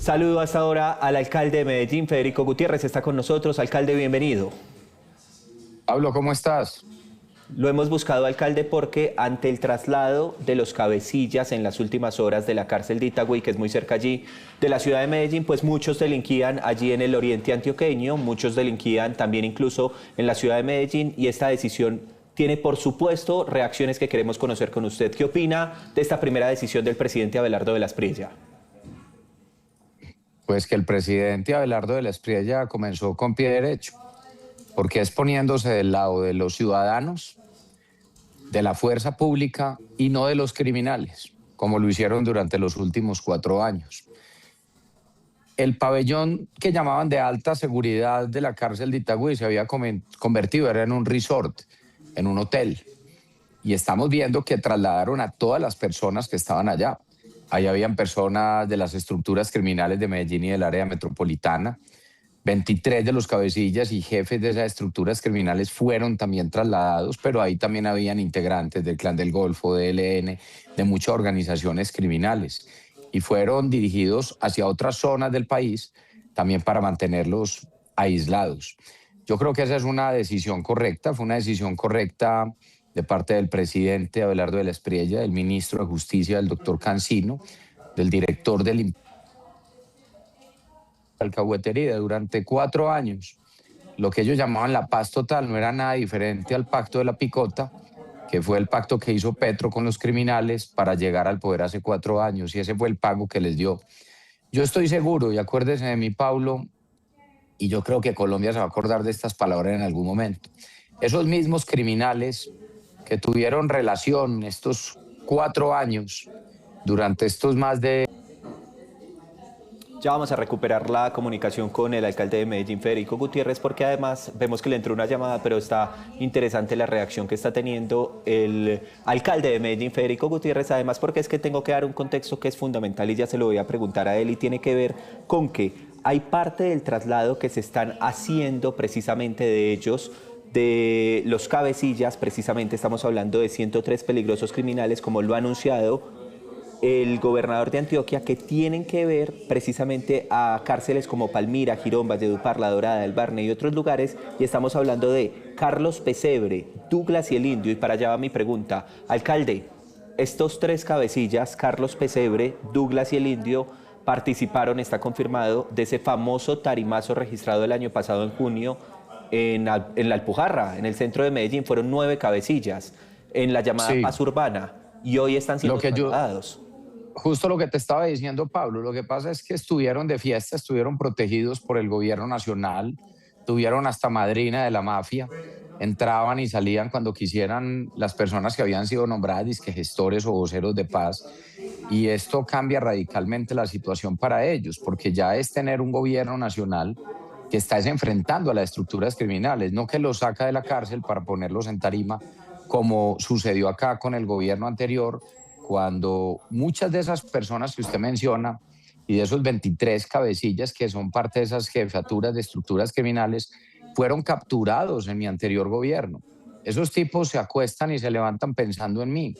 Saludo hasta ahora al alcalde de Medellín, Federico Gutiérrez, está con nosotros. Alcalde, bienvenido. Pablo, ¿cómo estás? Lo hemos buscado, alcalde, porque ante el traslado de los cabecillas en las últimas horas de la cárcel de Itagüí, que es muy cerca allí de la ciudad de Medellín, pues muchos delinquían allí en el oriente antioqueño, muchos delinquían también incluso en la ciudad de Medellín, y esta decisión tiene, por supuesto, reacciones que queremos conocer con usted. ¿Qué opina de esta primera decisión del presidente Abelardo de la Espriella? Pues que el presidente Abelardo de la Espriella comenzó con pie derecho, porque es poniéndose del lado de los ciudadanos, de la fuerza pública y no de los criminales, como lo hicieron durante los últimos 4 años. El pabellón que llamaban de alta seguridad de la cárcel de Itagüí se había convertido, era en un resort, en un hotel. Y estamos viendo que trasladaron a todas las personas que estaban allá. Ahí habían personas de las estructuras criminales de Medellín y del área metropolitana. 23 de los cabecillas y jefes de esas estructuras criminales fueron también trasladados, pero ahí también habían integrantes del Clan del Golfo, de ELN, de muchas organizaciones criminales. Y fueron dirigidos hacia otras zonas del país también para mantenerlos aislados. Yo creo que esa es una decisión correcta, fue una decisión correcta de parte del presidente Abelardo de la Espriella, del ministro de Justicia, del doctor Cancino, del director del alcahuetería. Durante 4 años, lo que ellos llamaban la paz total no era nada diferente al pacto de la picota, que fue el pacto que hizo Petro con los criminales para llegar al poder hace 4 años, y ese fue el pago que les dio. Yo estoy seguro, y acuérdese de mí, Pablo, y yo creo que Colombia se va a acordar de estas palabras en algún momento. Esos mismos criminales que tuvieron relación estos 4 años, durante estos más de... Ya vamos a recuperar la comunicación con el alcalde de Medellín, Federico Gutiérrez, porque además vemos que le entró una llamada, pero está interesante la reacción que está teniendo el alcalde de Medellín, Federico Gutiérrez, además porque es que tengo que dar un contexto que es fundamental y ya se lo voy a preguntar a él, y tiene que ver con que hay parte del traslado que se están haciendo precisamente de ellos, de los cabecillas. Precisamente estamos hablando de 103 peligrosos criminales, como lo ha anunciado el gobernador de Antioquia, que tienen que ver precisamente a cárceles como Palmira, Girón, Valledupar, La Dorada, El Barne y otros lugares, y estamos hablando de Carlos Pesebre, Douglas y el Indio. Y para allá va mi pregunta, alcalde, estos 3 cabecillas, Carlos Pesebre, Douglas y el Indio, participaron, está confirmado, de ese famoso tarimazo registrado el año pasado en junio en la Alpujarra, en el centro de Medellín. Fueron 9 cabecillas en la llamada paz Sí, urbana, y hoy están siendo lo que yo, trasladados. justo lo que te estaba diciendo, Pablo, lo que pasa es que estuvieron de fiesta, estuvieron protegidos por el gobierno nacional, tuvieron hasta madrina de la mafia, entraban y salían cuando quisieran las personas que habían sido nombradas disque gestores o voceros de paz, y esto cambia radicalmente la situación para ellos, porque ya es tener un gobierno nacional que está enfrentando a las estructuras criminales, no que los saca de la cárcel para ponerlos en tarima, como sucedió acá con el gobierno anterior, cuando muchas de esas personas que usted menciona y de esos 23 cabecillas que son parte de esas jefaturas de estructuras criminales fueron capturados en mi anterior gobierno. Esos tipos se acuestan y se levantan pensando en mí.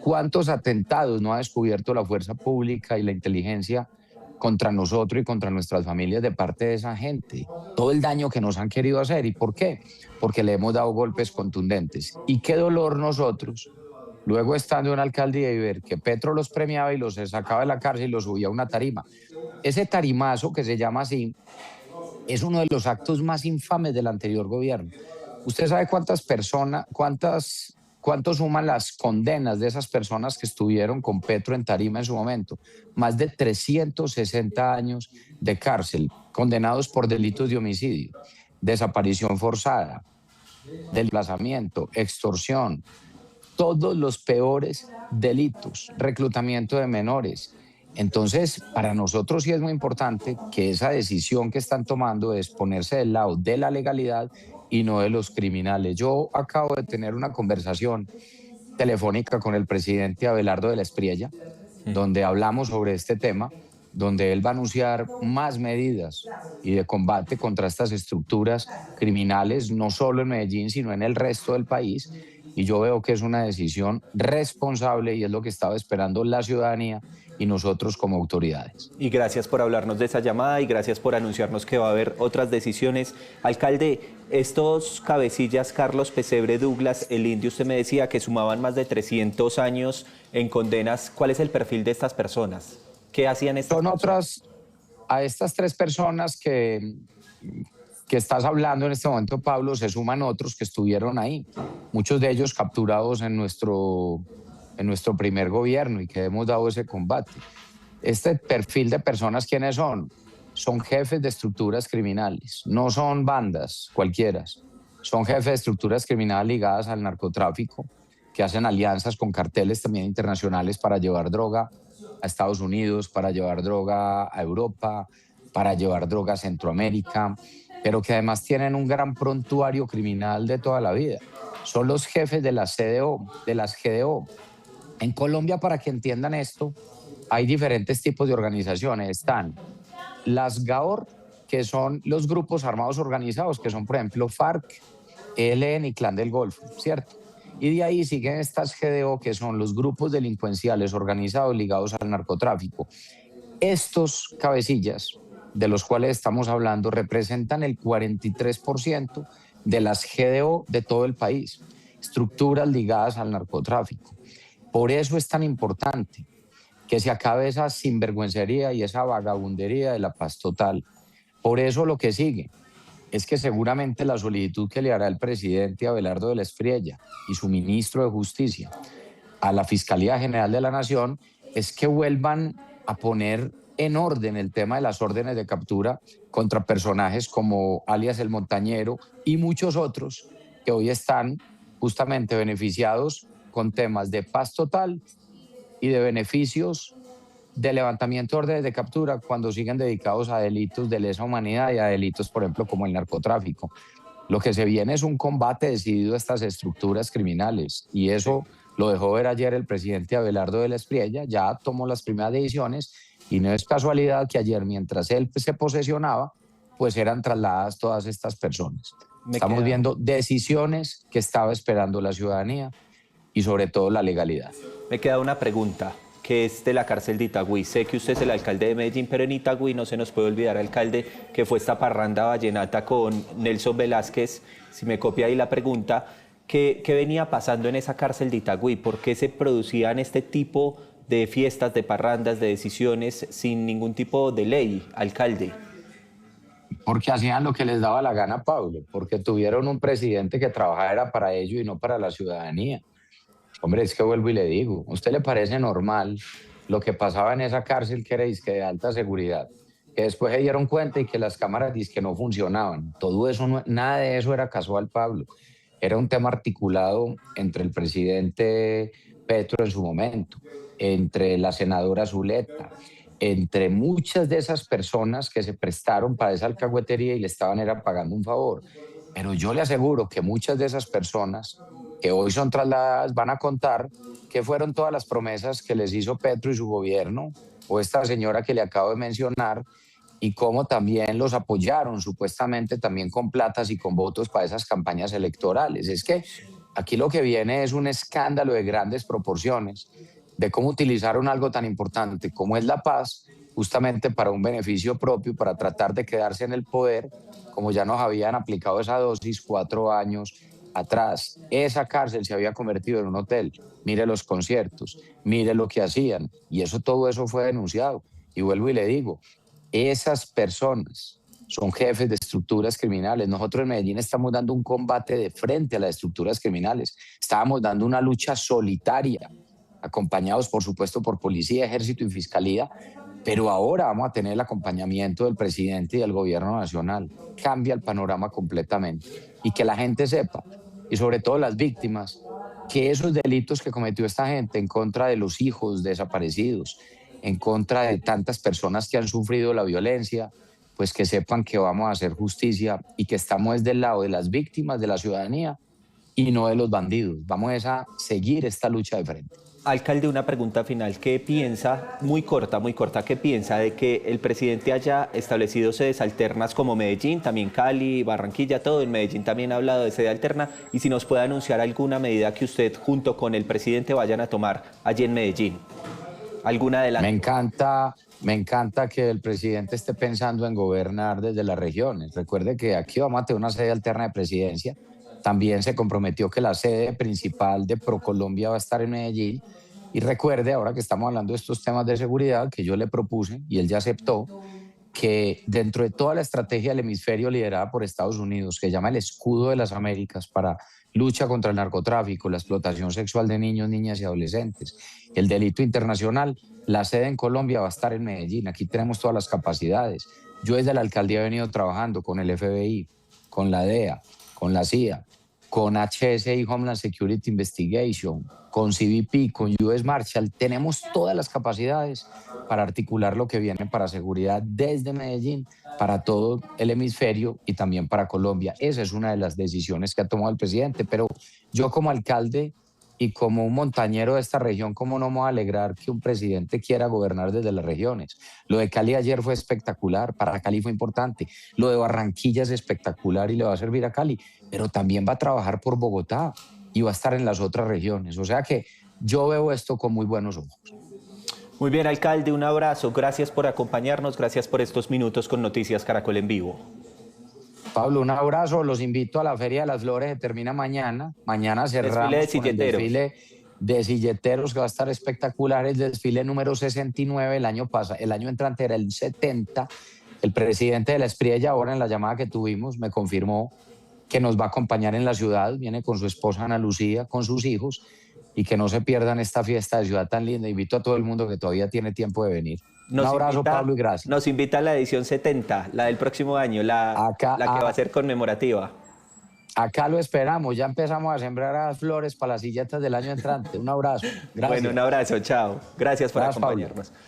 ¿Cuántos atentados no ha descubierto la fuerza pública y la inteligencia contra nosotros y contra nuestras familias de parte de esa gente? Todo el daño que nos han querido hacer. ¿Y por qué? Porque le hemos dado golpes contundentes. Y qué dolor nosotros, luego estando en alcaldía y ver que Petro los premiaba y los sacaba de la cárcel y los subía a una tarima. Ese tarimazo, que se llama así, es uno de los actos más infames del anterior gobierno. ¿Usted sabe cuántas personas, cuánto suman las condenas de esas personas que estuvieron con Petro en tarima en su momento? Más de 360 años de cárcel, condenados por delitos de homicidio, desaparición forzada, desplazamiento, extorsión, todos los peores delitos, reclutamiento de menores. Entonces, para nosotros sí es muy importante que esa decisión que están tomando es ponerse del lado de la legalidad y no de los criminales. Yo acabo de tener una conversación telefónica con el presidente Abelardo de la Espriella, donde hablamos sobre este tema, donde él va a anunciar más medidas y de combate contra estas estructuras criminales, no solo en Medellín, sino en el resto del país. y yo veo que es una decisión responsable y es lo que estaba esperando la ciudadanía y nosotros como autoridades. Y gracias por hablarnos de esa llamada y gracias por anunciarnos que va a haber otras decisiones. Alcalde, estos cabecillas, Carlos Pesebre, Douglas, el Indio, usted me decía que sumaban más de 300 años en condenas. ¿Cuál es el perfil de estas personas? ¿Qué hacían estas personas? A estas tres personas que estás hablando en este momento, Pablo, se suman otros que estuvieron ahí, muchos de ellos capturados en nuestro primer gobierno y que hemos dado ese combate. Este perfil de personas, ¿quiénes son? Son jefes de estructuras criminales, no son bandas cualquiera, son jefes de estructuras criminales ligadas al narcotráfico, que hacen alianzas con carteles también internacionales para llevar droga a Estados Unidos, para llevar droga a Europa, para llevar droga a Centroamérica, pero que además tienen un gran prontuario criminal de toda la vida. Son los jefes de las CDO, de las GDO. En Colombia, para que entiendan esto, hay diferentes tipos de organizaciones. Están las GAOR, que son los grupos armados organizados, que son, por ejemplo, FARC, ELN y Clan del Golfo, ¿cierto? Y de ahí siguen estas GDO, que son los grupos delincuenciales organizados ligados al narcotráfico. Estos cabecillas, de los cuales estamos hablando, representan el 43% de las GDO de todo el país, estructuras ligadas al narcotráfico. Por eso es tan importante que se acabe esa sinvergüencería y esa vagabundería de la paz total. Por eso lo que sigue es que seguramente la solicitud que le hará el presidente Abelardo de la Espriella y su ministro de Justicia a la Fiscalía General de la Nación es que vuelvan a poner en orden el tema de las órdenes de captura contra personajes como alias El Montañero y muchos otros que hoy están justamente beneficiados con temas de paz total y de beneficios de levantamiento de órdenes de captura cuando siguen dedicados a delitos de lesa humanidad y a delitos, por ejemplo, como el narcotráfico. Lo que se viene es un combate decidido a estas estructuras criminales y eso lo dejó ver ayer el presidente Abelardo de la Espriella, ya tomó las primeras decisiones y no es casualidad que ayer, mientras él se posesionaba, pues eran trasladadas todas estas personas. Estamos viendo decisiones que estaba esperando la ciudadanía y sobre todo la legalidad. Me queda una pregunta, que es de la cárcel de Itagüí. Sé que usted es el alcalde de Medellín, pero en Itagüí no se nos puede olvidar, alcalde, que fue esta parranda vallenata con Nelson Velázquez. Si me copia ahí la pregunta, ¿qué venía pasando en esa cárcel de Itagüí? ¿Por qué se producían este tipo de fiestas, de parrandas, de decisiones sin ningún tipo de ley, alcalde? Porque hacían lo que les daba la gana, Pablo, porque tuvieron un presidente que trabajara para ello y no para la ciudadanía. Hombre, es que vuelvo y le digo, ¿a usted le parece normal lo que pasaba en esa cárcel que era disque de alta seguridad? Que después se dieron cuenta y que las cámaras disque no funcionaban. Todo eso, nada de eso era casual, Pablo. Era un tema articulado entre el presidente Petro en su momento, entre la senadora Zuleta, entre muchas de esas personas que se prestaron para esa alcahuetería y le era pagando un favor. Pero yo le aseguro que muchas de esas personas que hoy son trasladadas van a contar que fueron todas las promesas que les hizo Petro y su gobierno, o esta señora que le acabo de mencionar, y cómo también los apoyaron supuestamente también con platas y con votos para esas campañas electorales. Es que aquí lo que viene es un escándalo de grandes proporciones de cómo utilizaron algo tan importante como es la paz, justamente para un beneficio propio, para tratar de quedarse en el poder, como ya nos habían aplicado esa dosis 4 años atrás. Esa cárcel se había convertido en un hotel. Mire los conciertos, mire lo que hacían. Y todo eso fue denunciado. Y vuelvo y le digo, esas personas son jefes de estructuras criminales. Nosotros en Medellín estamos dando un combate de frente a las estructuras criminales. Estábamos dando una lucha solitaria, acompañados, por supuesto, por policía, ejército y fiscalía, pero ahora vamos a tener el acompañamiento del presidente y del gobierno nacional. Cambia el panorama completamente. Y que la gente sepa, y sobre todo las víctimas, que esos delitos que cometió esta gente en contra de los hijos desaparecidos, en contra de tantas personas que han sufrido la violencia, pues que sepan que vamos a hacer justicia y que estamos del lado de las víctimas, de la ciudadanía y no de los bandidos. Vamos a seguir esta lucha de frente. Alcalde, una pregunta final. ¿Qué piensa, muy corta, qué piensa de que el presidente haya establecido sedes alternas como Medellín, también Cali, Barranquilla, todo en Medellín también ha hablado de sede alterna? Y si nos puede anunciar alguna medida que usted junto con el presidente vayan a tomar allí en Medellín. ¿Alguna adelanto? Me encanta que el presidente esté pensando en gobernar desde las regiones. Recuerde que aquí vamos a tener una sede alterna de presidencia. También se comprometió que la sede principal de ProColombia va a estar en Medellín. Y recuerde, ahora que estamos hablando de estos temas de seguridad, que yo le propuse y él ya aceptó, que dentro de toda la estrategia del hemisferio liderada por Estados Unidos, que se llama el Escudo de las Américas para lucha contra el narcotráfico, la explotación sexual de niños, niñas y adolescentes, el delito internacional, la sede en Colombia va a estar en Medellín. Aquí tenemos todas las capacidades. Yo desde la alcaldía he venido trabajando con el FBI, con la DEA, con la CIA, con HSI, Homeland Security Investigation, con CBP, con US Marshal. Tenemos todas las capacidades para articular lo que viene para seguridad desde Medellín, para todo el hemisferio y también para Colombia. Esa es una de las decisiones que ha tomado el presidente, pero yo como alcalde y como un montañero de esta región, ¿cómo no me voy a alegrar que un presidente quiera gobernar desde las regiones? Lo de Cali ayer fue espectacular, para Cali fue importante. Lo de Barranquilla es espectacular y le va a servir a Cali, pero también va a trabajar por Bogotá y va a estar en las otras regiones. O sea que yo veo esto con muy buenos ojos. Muy bien, alcalde, un abrazo. Gracias por acompañarnos, gracias por estos minutos con Noticias Caracol en vivo. Pablo, un abrazo. Los invito a la Feria de las Flores que termina mañana. Mañana cerramos con el desfile de silleteros que va a estar espectacular. El desfile número 69, el año entrante era el 70. El presidente de la Espriella, ahora en la llamada que tuvimos, me confirmó que nos va a acompañar en la ciudad. Viene con su esposa Ana Lucía, con sus hijos, y que no se pierdan esta fiesta de ciudad tan linda. Invito a todo el mundo que todavía tiene tiempo de venir. Un abrazo, Pablo, y gracias. Nos invita a la edición 70, la del próximo año, la que va a ser conmemorativa. Acá lo esperamos, ya empezamos a sembrar las flores para las silletas del año entrante. Un abrazo. Gracias. Bueno, un abrazo, chao. Gracias por acompañarnos. Pablo.